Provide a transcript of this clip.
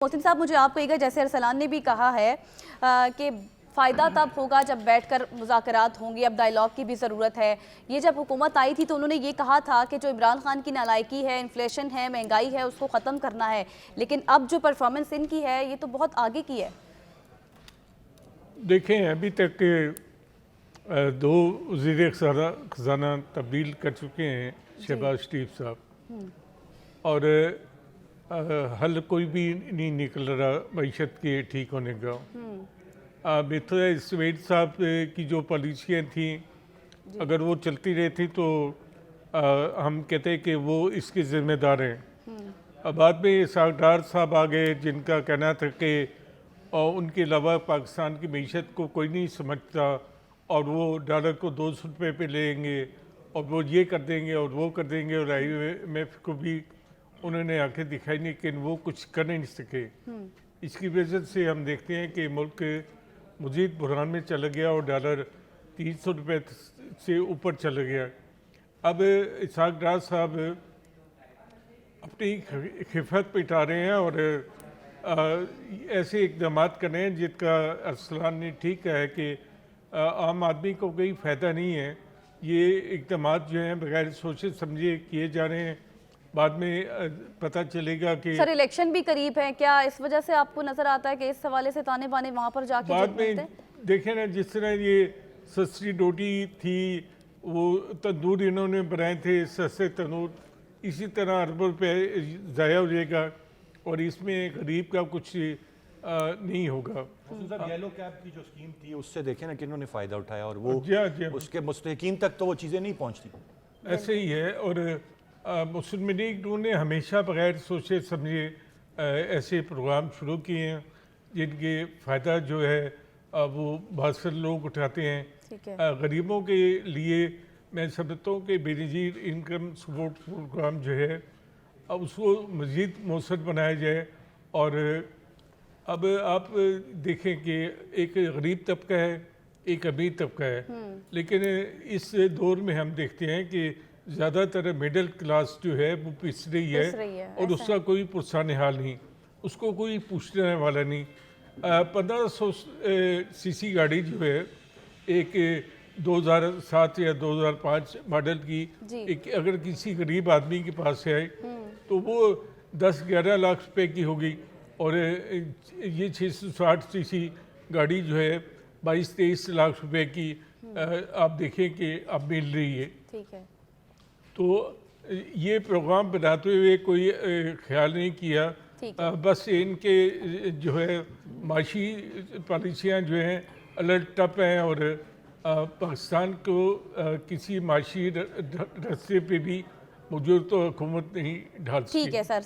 मोहसिन साहब, मुझे आप कहिएगा, जैसे अरसलान ने भी कहा है कि फ़ायदा तब होगा जब बैठकर मुज़ाकरात होंगे, अब डायलॉग की भी ज़रूरत है। ये जब हुकूमत आई थी तो उन्होंने ये कहा था कि जो इमरान खान की नालायकी है, इन्फ्लेशन है, महंगाई है, उसको ख़त्म करना है। लेकिन अब जो परफॉर्मेंस इनकी है ये तो बहुत आगे की है। देखें, अभी तक दो वज़ीर ख़ज़ाना तब्दील कर चुके हैं शहबाज शरीफ साहब, और हल कोई भी नहीं निकल रहा मईशत के ठीक होने का। बेहतर सवेद साहब की जो पॉलिसियाँ थी, अगर वो चलती रहती तो हम कहते हैं कि वो इसके ज़िम्मेदार हैं। अब बाद में सागदार साहब आ गए, जिनका कहना था कि और उनके अलावा पाकिस्तान की मीशत को कोई नहीं समझता, और वो डॉलर को 200 रुपये पे लेंगे, और वो ये कर देंगे और वो कर देंगे, और IMF को भी उन्होंने आंखें दिखाई, लेकिन वो कुछ कर नहीं सके। इसकी वजह से हम देखते हैं कि मुल्क मज़ीद बुहरान में चला गया और डॉलर 300 रुपये से ऊपर चला गया। अब इसहाक डार साहब अपनी खिफत पिटा रहे हैं और ऐसे इकदाम कर रहे हैं जिनका अरसलान ने ठीक कहा है कि आम आदमी को कोई फ़ायदा नहीं है। ये इकदाम जो हैं बगैर सोचे समझे किए जा रहे हैं। बाद में पता चलेगा कि सर, इलेक्शन भी करीब है, क्या इस वजह से आपको नज़र आता है कि इस हवाले से ताने बाने वहाँ पर जाके बाद में देखें ना, जिस तरह ये सस्ती रोटी थी, वो तंदूर इन्होंने बनाए थे, सस्ते तंदूर, इसी तरह अरबों रुपये ज़ाया हो जाएगा और इसमें गरीब का कुछ नहीं होगा। येलो कैब की जो स्कीम थी उससे देखें ना कि इन्होंने फ़ायदा उठाया, और वो उसके मुस्तहिकीन तक तो वो चीज़ें नहीं पहुंचती। ऐसे ही है। और मुस्लिम लीग ने हमेशा बगैर सोचे समझे ऐसे प्रोग्राम शुरू किए हैं जिनके फ़ायदा जो है वो बहुत से लोग उठाते हैं। गरीबों के लिए मैं समझता हूँ कि बेनज़ीर इनकम सपोर्ट प्रोग्राम जो है अब उसको मज़ीद मौसर बनाया जाए। और अब आप देखें कि एक गरीब तबका है, एक अमीर तबका है, लेकिन इस दौर में हम देखते हैं कि ज़्यादातर मिडिल क्लास जो है वो पिस रही है और उसका कोई पुरसान हाल नहीं, उसको कोई पूछने वाला नहीं। 1500 सीसी गाड़ी जो है, एक 2007 या 2005 मॉडल की, एक अगर किसी गरीब आदमी के पास है तो वो 10-11 लाख रुपए की होगी, और ये 660 सीसी गाड़ी जो है 22-23 लाख रुपए की आप देखें कि अब मिल रही है। ठीक है। तो ये प्रोग्राम बनाते हुए कोई ख्याल नहीं किया, बस इनके जो है माशी पॉलिसियाँ जो हैं अलर्ट टप हैं, और पाकिस्तान को किसी माशी रास्ते पे भी मौजूद तो हुकूमत नहीं ढाल सकती। ठीक है सर।